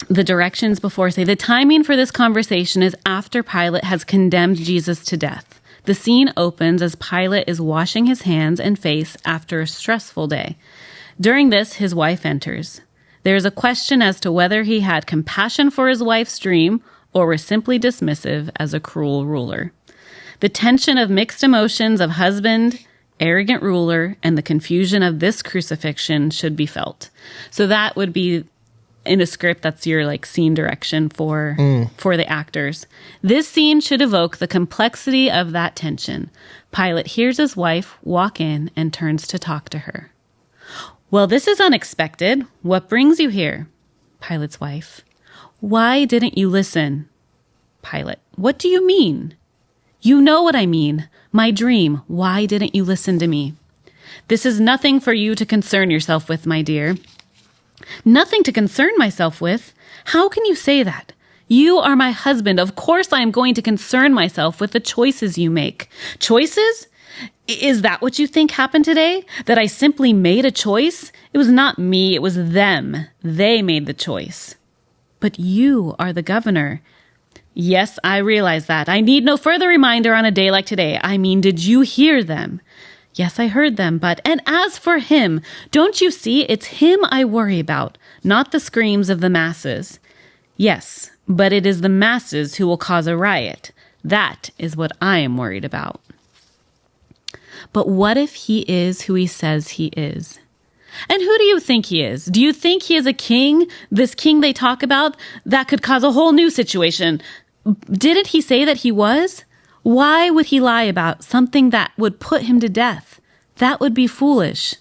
The directions before say the timing for this conversation is after Pilate has condemned Jesus to death. The scene opens as Pilate is washing his hands and face after a stressful day. During this, his wife enters. There is a question as to whether he had compassion for his wife's dream or was simply dismissive as a cruel ruler. The tension of mixed emotions of husband, arrogant ruler, and the confusion of this crucifixion should be felt. So that would be in a script, that's your like scene direction for the actors. This scene should evoke the complexity of that tension. Pilate hears his wife walk in and turns to talk to her. Well, this is unexpected. What brings you here? Pilate's wife. Why didn't you listen? Pilate. What do you mean? You know what I mean. My dream. Why didn't you listen to me? This is nothing for you to concern yourself with, my dear. Nothing to concern myself with? How can you say that? You are my husband. Of course I am going to concern myself with the choices you make. Choices? Is that what you think happened today? That I simply made a choice? It was not me, it was them. They made the choice. But you are the governor. Yes, I realize that. I need no further reminder on a day like today. I mean, did you hear them? Yes, I heard them, and as for him, don't you see, it's him I worry about, not the screams of the masses. Yes, but it is the masses who will cause a riot. That is what I am worried about. But what if he is who he says he is? And who do you think he is? Do you think he is a king, this king they talk about, that could cause a whole new situation? Didn't he say that he was? Why would he lie about something that would put him to death? That would be foolish.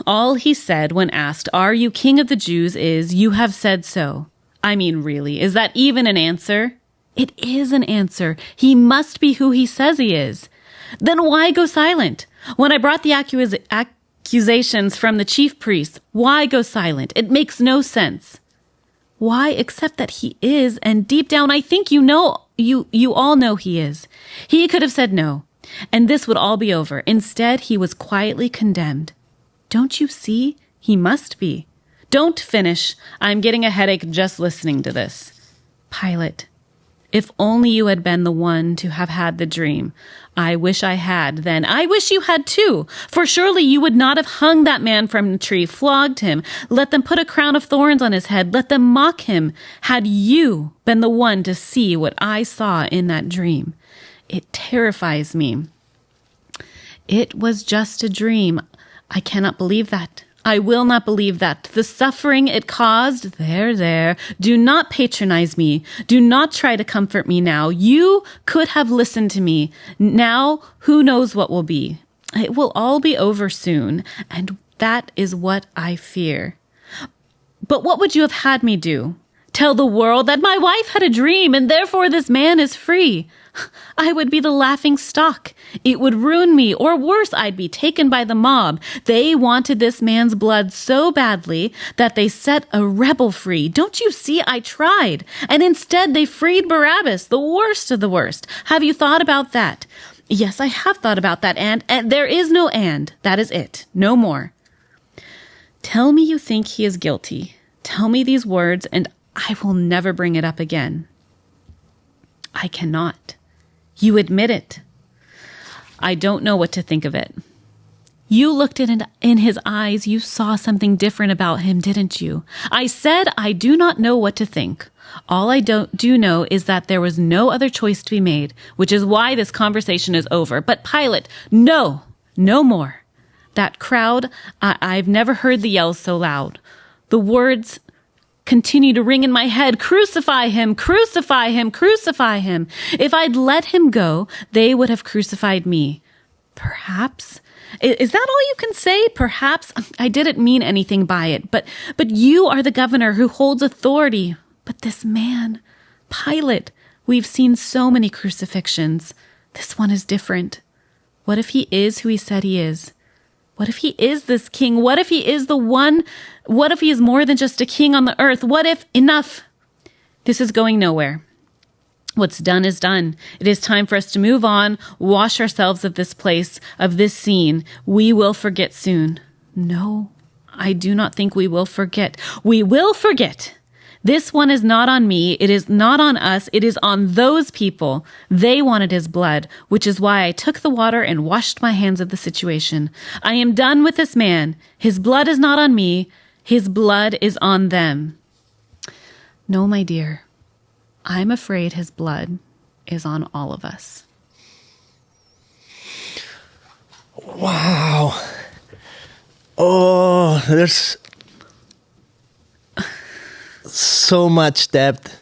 All he said when asked, "Are you king of the Jews?" is, "You have said so." I mean, really, is that even an answer? It is an answer. He must be who he says he is. Then why go silent? When I brought the accusations from the chief priest, why go silent? It makes no sense. Why accept that he is, and deep down I think you all know he is. He could have said no, and this would all be over. Instead, he was quietly condemned. Don't you see? He must be. Don't finish. I'm getting a headache just listening to this. Pilate, if only you had been the one to have had the dream. I wish I had then. I wish you had too. For surely you would not have hung that man from the tree, flogged him, let them put a crown of thorns on his head, let them mock him, had you been the one to see what I saw in that dream. It terrifies me. It was just a dream. I cannot believe that. I will not believe that. The suffering it caused, there. Do not patronize me. Do not try to comfort me now. You could have listened to me. Now, who knows what will be? It will all be over soon, and that is what I fear. But what would you have had me do? Tell the world that my wife had a dream, and therefore this man is free. I would be the laughing stock. It would ruin me, or worse, I'd be taken by the mob. They wanted this man's blood so badly that they set a rebel free. Don't you see? I tried. And instead they freed Barabbas, the worst of the worst. Have you thought about that? Yes, I have thought about that, and there is no and. That is it. No more. Tell me you think he is guilty. Tell me these words, and I will never bring it up again. I cannot. You admit it. I don't know what to think of it. You looked in his eyes. You saw something different about him, didn't you? I said I do not know what to think. All I do know is that there was no other choice to be made, which is why this conversation is over. But Pilate, no more. That crowd, I've never heard the yells so loud. The words continue to ring in my head. Crucify him, crucify him, crucify him. If I'd let him go, they would have crucified me. Perhaps. Is that all you can say? Perhaps. I didn't mean anything by it, but you are the governor who holds authority. But this man, Pilate, we've seen so many crucifixions. This one is different. What if he is who he said he is? What if he is this king? What if he is the one? What if he is more than just a king on the earth? What if enough? This is going nowhere. What's done is done. It is time for us to move on, wash ourselves of this place, of this scene. We will forget soon. No, I do not think we will forget. We will forget. This one is not on me. It is not on us. It is on those people. They wanted his blood, which is why I took the water and washed my hands of the situation. I am done with this man. His blood is not on me. His blood is on them. No, my dear, I'm afraid his blood is on all of us. Wow. Oh, there's so much depth.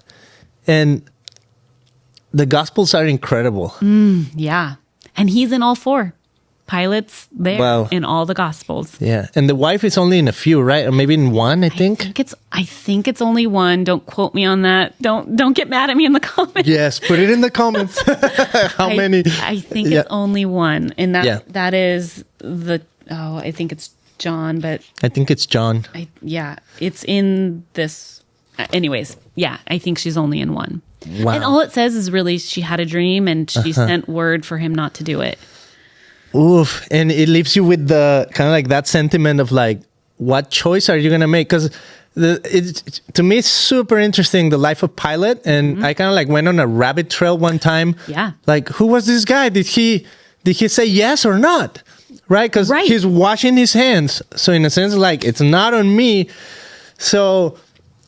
And the Gospels are incredible. Yeah. And he's in all four. Pilate's there in all the Gospels. Yeah. And the wife is only in a few, right? Or maybe in one, I think. I think it's only one. Don't quote me on that. Don't get mad at me in the comments. Yes, put it in the comments. How many? I think it's only one. And that is I think it's John, but I think it's John. It's in this. Anyways, I think she's only in one. Wow. And all it says is really she had a dream and she sent word for him not to do it. Oof. And it leaves you with the kind of like that sentiment of like, what choice are you going to make? Because to me, it's super interesting, the life of Pilate. And I kind of like went on a rabbit trail one time. Yeah. Like, who was this guy? Did he say yes or not? Right? Because he's washing his hands. So in a sense, like, it's not on me. So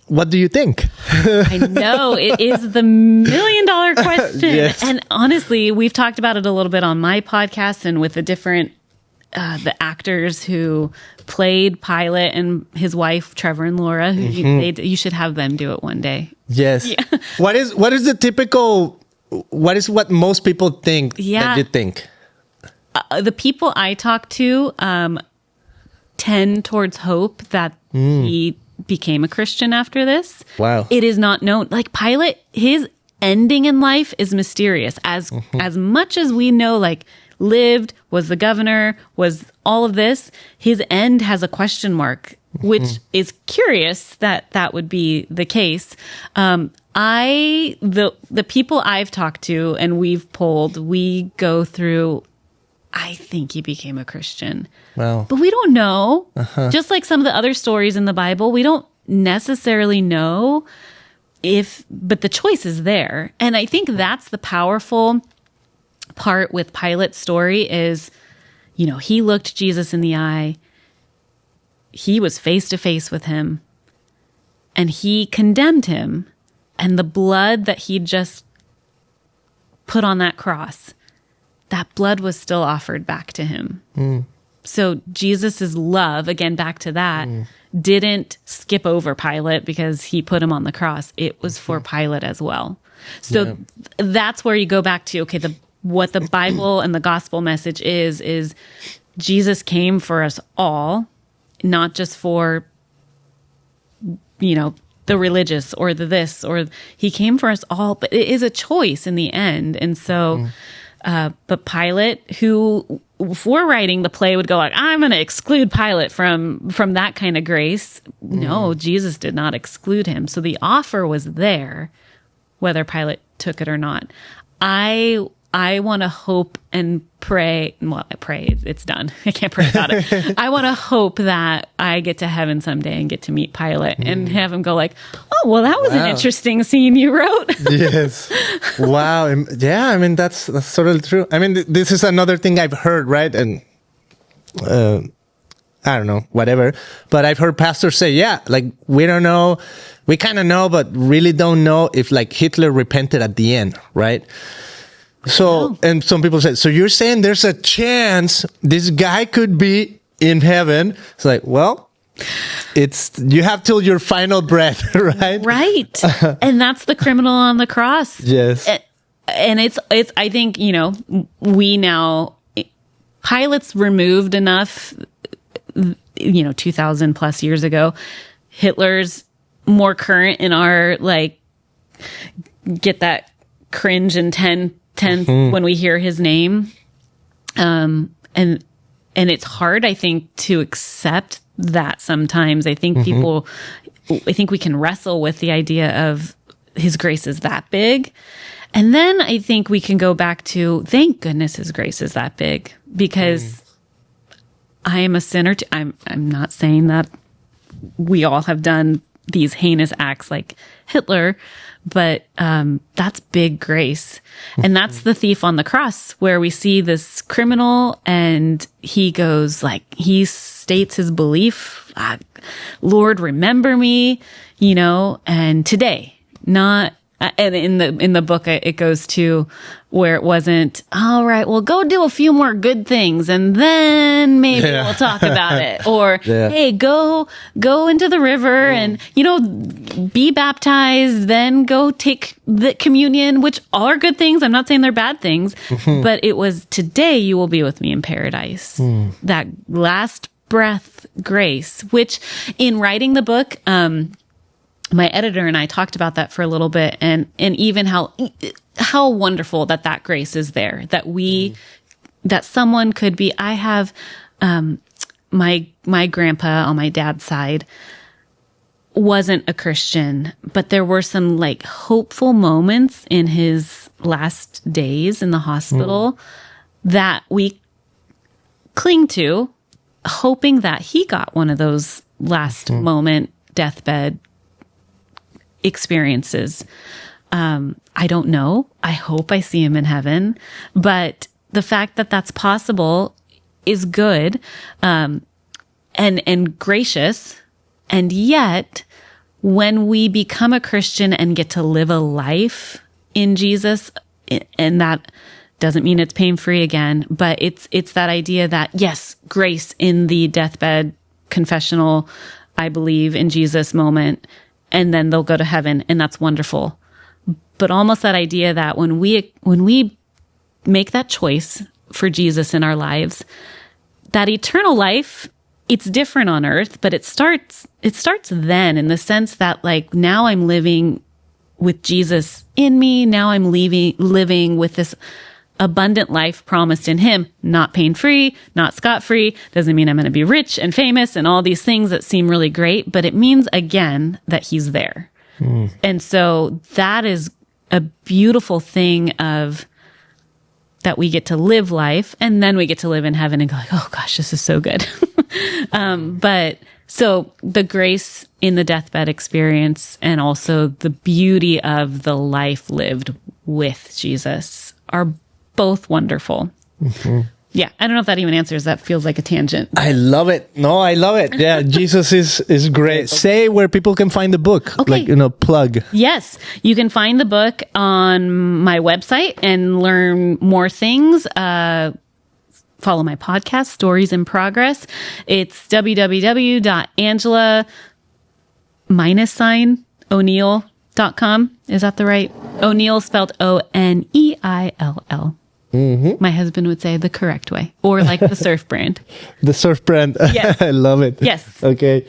what do you think? I know. It is the $1 million question. Yes. And honestly, we've talked about it a little bit on my podcast and with the different the actors who played Pilate and his wife, Trevor and Laura. Who you should have them do it one day. Yes. Yeah. What is the typical, what most people think that you think? The people I talk to tend towards hope that he became a Christian after this. Wow. It is not known. Like Pilate, his ending in life is mysterious. As much as we know, like, lived, was the governor, was all of this, his end has a question mark, which is curious that would be the case. The people I've talked to and we've polled, we go through, I think he became a Christian. Wow. But we don't know. Just like some of the other stories in the Bible, we don't necessarily know but the choice is there. And I think that's the powerful part with Pilate's story is, he looked Jesus in the eye. He was face to face with him and he condemned him. And the blood that he just put on that cross, that blood was still offered back to him. So Jesus's love, again, back to that, didn't skip over Pilate because he put him on the cross. It was for Pilate as well. So that's where you go back to, what the Bible and the gospel message is Jesus came for us all, not just for, the religious or the this, or he came for us all, but it is a choice in the end. And so, but Pilate, who, if we're writing the play, would go like, I'm going to exclude Pilate from that kind of grace. No, Jesus did not exclude him. So the offer was there, whether Pilate took it or not. I want to hope and pray. Well, I pray it's done. I can't pray about it. I want to hope that I get to heaven someday and get to meet Pilate and have him go like, oh, well, that was an interesting scene you wrote. Yes. Wow. Yeah. I mean, that's totally true. I mean, this is another thing I've heard, right? And I don't know, whatever. But I've heard pastors say, like, we don't know. We kind of know, but really don't know if like Hitler repented at the end, right? So, and some people say, so you're saying there's a chance this guy could be in heaven? It's like, well, you have till your final breath, right? Right. And that's the criminal on the cross. Yes. And it's, I think, Pilate's removed enough, 2000 plus years ago. Hitler's more current in our, like, get that cringe and tense when we hear his name. And it's hard, I think, to accept that sometimes. I think I think we can wrestle with the idea of his grace is that big. And then I think we can go back to, thank goodness his grace is that big, because I am a sinner. I'm not saying that we all have done these heinous acts like Hitler, but that's big grace. And that's the thief on the cross, where we see this criminal and he goes like, he states his belief, Lord, remember me, and today, not, and in the book, it goes to where it wasn't, all right, well, go do a few more good things and then maybe we'll talk about it. Or, hey, go into the river and, be baptized, then go take the communion, which all are good things. I'm not saying they're bad things, but it was today you will be with me in paradise. That last breath grace, which in writing the book, my editor and I talked about that for a little bit, and even how wonderful that grace is there, that someone could be. I have my grandpa on my dad's side wasn't a Christian, but there were some like hopeful moments in his last days in the hospital that we cling to, hoping that he got one of those last moment deathbed experiences. I don't know. I hope I see him in heaven, but the fact that that's possible is good, and gracious. And yet when we become a Christian and get to live a life in Jesus, and that doesn't mean it's pain-free again, but it's that idea that yes, grace in the deathbed confessional, I believe in Jesus moment, and then they'll go to heaven, and that's wonderful. But almost that idea that when we make that choice for Jesus in our lives, that eternal life, it's different on earth, but it starts then, in the sense that like now I'm living with Jesus in me. Now I'm living with this abundant life promised in him, not pain-free, not scot-free. Doesn't mean I'm going to be rich and famous and all these things that seem really great, but it means again that he's there. And so that is a beautiful thing of that we get to live life, and then we get to live in heaven and go like, oh gosh, this is so good. But so the grace in the deathbed experience and also the beauty of the life lived with Jesus are both wonderful. Yeah, I don't know if that even answers. That feels like a tangent. I love it. No, I love it. Yeah, Jesus is great. Say where people can find the book. Okay. Like, plug. Yes, you can find the book on my website and learn more things. Follow my podcast, Stories in Progress. It's www.angela-O'Neill.com. Is that the right? O'Neill spelled Oneill. My husband would say the correct way, or like the surf brand. The surf brand. Yes. I love it. Yes. Okay.